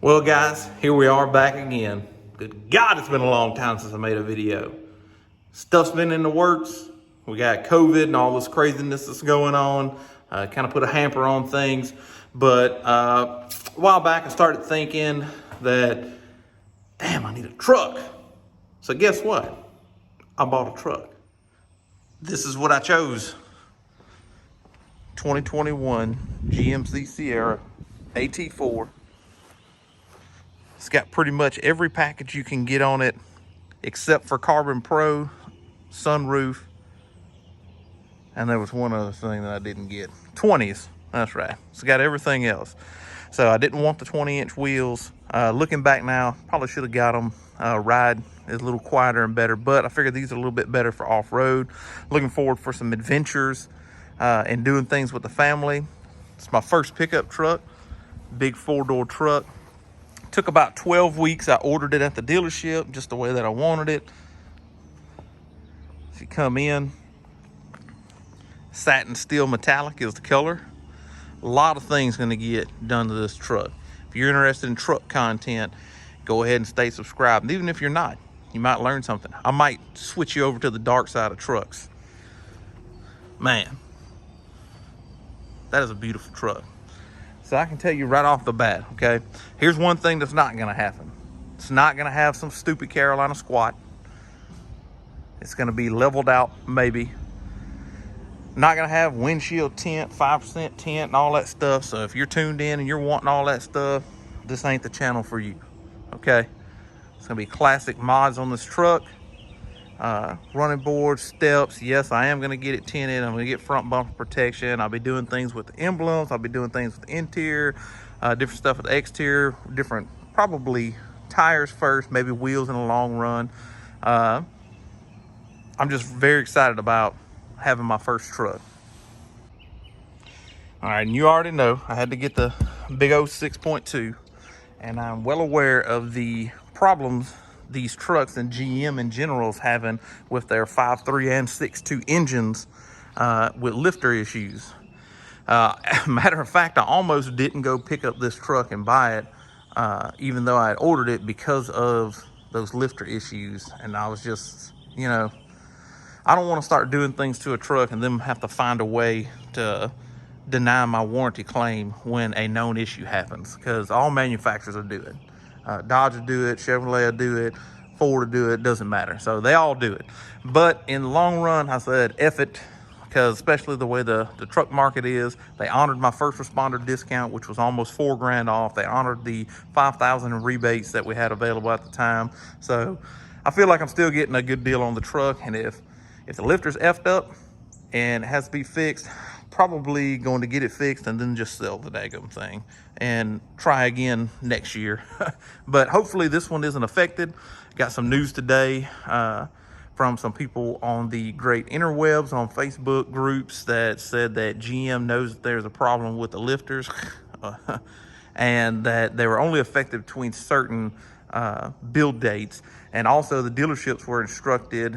Well guys, here we are back again. Good God, it's been a long time since I made a video. Stuff's been in the works. We got COVID and all this craziness that's going on. Kind of put a hamper on things. But a while back I started thinking that, damn, I need a truck. So guess what? I bought a truck. This is what I chose. 2021 GMC Sierra AT4. It's got pretty much every package you can get on it except for Carbon Pro, sunroof, and there was one other thing that I didn't get. 20s, that's right. It's got everything else. So I didn't want the 20-inch wheels. Looking back now, probably should have got them. Ride is a little quieter and better, but I figured these are a little bit better for off-road. Looking forward for some adventures and doing things with the family. It's my first pickup truck, big 4-door truck. Took about 12 weeks. I ordered it at the dealership just the way that I wanted it. If you come in, satin steel metallic is the color. A lot of things going to get done to this truck. If you're interested in truck content, go ahead and stay subscribed. And even if you're not, you might learn something. I might switch you over to the dark side of trucks. Man, that is a beautiful truck. So I can tell you right off the bat, okay? Here's one thing that's not gonna happen. It's not gonna have some stupid Carolina squat. It's gonna be leveled out, maybe. Not gonna have windshield tint, 5% tint, and all that stuff. So if you're tuned in and you're wanting all that stuff, this ain't the channel for you, okay? It's gonna be classic mods on this truck. Running boards, steps. Yes, I am going to get it tinted. I'm going to get front bumper protection. I'll be doing things with the emblems. I'll be doing things with the interior, different stuff with the exterior, different, probably tires first, maybe wheels in the long run. I'm just very excited about having my first truck. All right, and you already know I had to get the big old 6.2, and I'm well aware of the problems these trucks and GM in general is having with their 5.3 and 6.2 engines with lifter issues. Matter of fact, I almost didn't go pick up this truck and buy it, even though I had ordered it because of those lifter issues. And I was just, you know, I don't want to start doing things to a truck and then have to find a way to deny my warranty claim when a known issue happens, because all manufacturers will do it. Dodge will do it, Chevrolet will do it, Ford will do it, doesn't matter. So they all do it. But in the long run, I said, F it, because especially the way the truck market is, they honored my first responder discount, which was almost $4 grand off. They honored the $5,000 in rebates that we had available at the time. So I feel like I'm still getting a good deal on the truck. And if the lifter's effed up and it has to be fixed, probably going to get it fixed and then just sell the daggum thing and try again next year. But hopefully this one isn't affected. Got some news today from some people on the great interwebs on Facebook groups that said that GM knows that there's a problem with the lifters and that they were only affected between certain build dates. And also the dealerships were instructed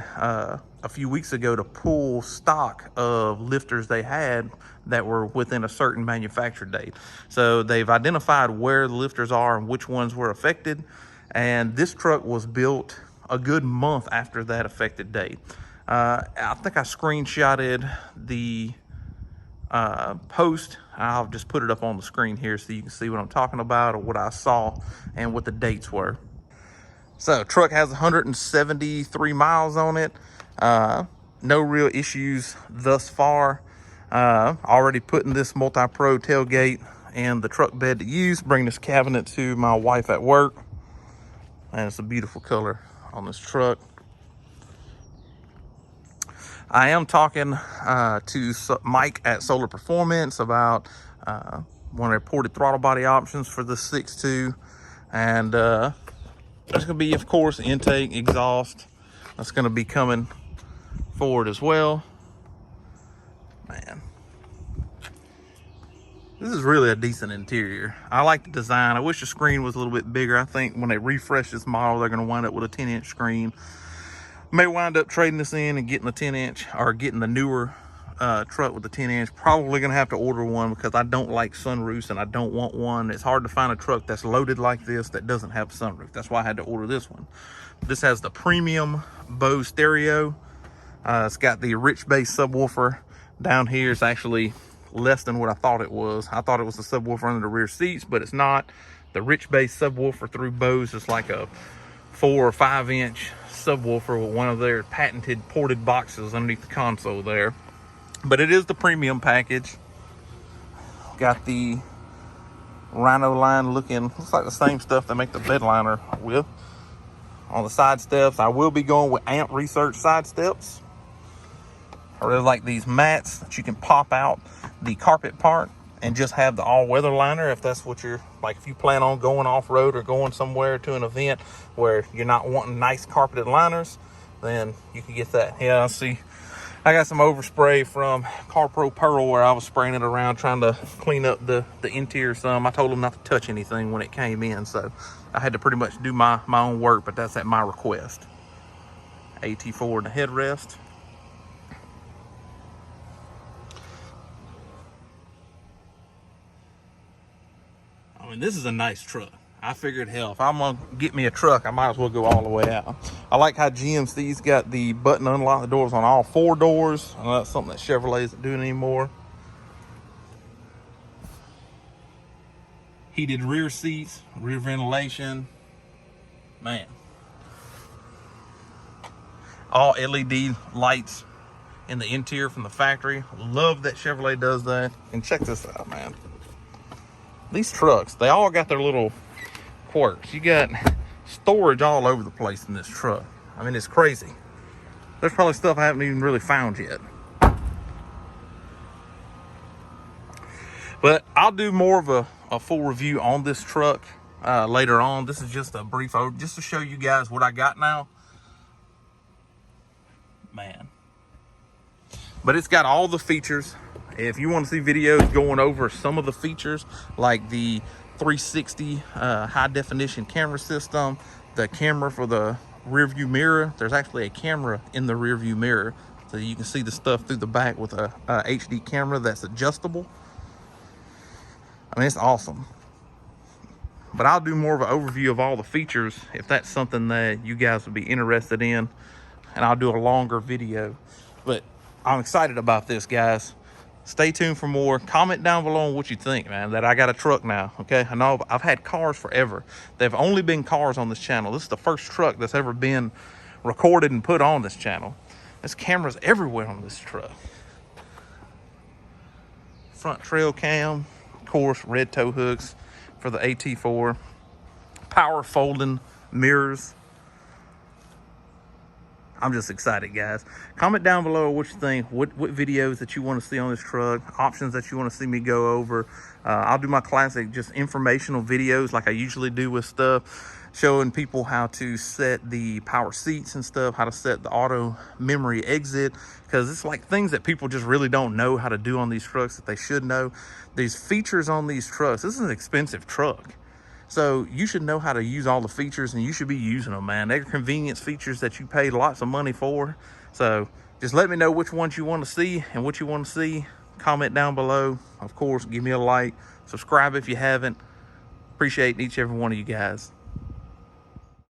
a few weeks ago to pull stock of lifters they had that were within a certain manufacture date. So they've identified where the lifters are and which ones were affected. And this truck was built a good month after that affected date. I think I screenshotted the post. I'll just put it up on the screen here so you can see what I'm talking about or what I saw and what the dates were. So truck has 173 miles on it. No real issues thus far. Already putting this multi-pro tailgate and the truck bed to use. Bring this cabinet to my wife at work. And it's a beautiful color on this truck. I am talking to Mike at Solar Performance about one of their ported throttle body options for the 6.2. And there's going to be, of course, intake, exhaust. That's going to be coming forward as well. Man, this is really a decent interior. I like the design. I wish the screen was a little bit bigger. I think when they refresh this model, they're going to wind up with a 10-inch screen. May wind up trading this in and getting the 10-inch or getting the newer truck with the 10-inch. Probably gonna have to order one because I don't like sunroofs and I don't want one. It's hard to find a truck that's loaded like this that doesn't have a sunroof. That's why I had to order this one. This has the premium Bose stereo. It's got the rich bass subwoofer. Down here is actually less than what I thought it was. I thought it was a subwoofer under the rear seats, but it's not. The rich bass subwoofer through Bose is like a 4 or 5 inch subwoofer with one of their patented ported boxes underneath the console there. But it is the premium package. Got the Rhino line looking, looks like the same stuff they make the bed liner with. On the side steps, I will be going with Amp Research side steps. I really like these mats that you can pop out the carpet part and just have the all-weather liner if that's what you're, like if you plan on going off-road or going somewhere to an event where you're not wanting nice carpeted liners, then you can get that. Yeah, I see. I got some overspray from CarPro Pearl where I was spraying it around trying to clean up the interior some. I told them not to touch anything when it came in, so I had to pretty much do my own work, but that's at my request. AT4 in the headrest. I mean, this is a nice truck. I figured, hell, if I'm gonna get me a truck, I might as well go all the way out. I like how GMC's got the button to unlock the doors on all 4 doors. I know that's something that Chevrolet isn't doing anymore. Heated rear seats, rear ventilation. Man. All LED lights in the interior from the factory. Love that Chevrolet does that. And check this out, man. These trucks, they all got their little quirks. You got storage all over the place in this truck. I mean, it's crazy. There's probably stuff I haven't even really found yet. But I'll do more of a full review on this truck later on. This is just a brief overview, just to show you guys what I got now. Man. But it's got all the features. If you want to see videos going over some of the features, like the 360 high definition camera system, the camera for the rear view mirror. There's actually a camera in the rear view mirror, so you can see the stuff through the back with a HD camera that's adjustable. I mean, it's awesome. But I'll do more of an overview of all the features if that's something that you guys would be interested in, and I'll do a longer video. But I'm excited about this, guys. Stay tuned for more. Comment down below on what you think, man, that I got a truck now, okay? I know I've had cars forever. They've only been cars on this channel. This is the first truck that's ever been recorded and put on this channel. There's cameras everywhere on this truck. Front trail cam, of course, red tow hooks for the AT4. Power folding mirrors. I'm just excited, guys. Comment down below what you think, what videos that you want to see on this truck, options that you want to see me go over. I'll do my classic just informational videos like I usually do with stuff, showing people how to set the power seats and stuff, how to set the auto memory exit, because it's like things that people just really don't know how to do on these trucks that they should know. These features on these trucks, this is an expensive truck. So you should know how to use all the features, and you should be using them, man. They're convenience features that you paid lots of money for. So just let me know which ones you want to see and what you want to see. Comment down below. Of course, give me a like. Subscribe if you haven't. Appreciate each and every one of you guys.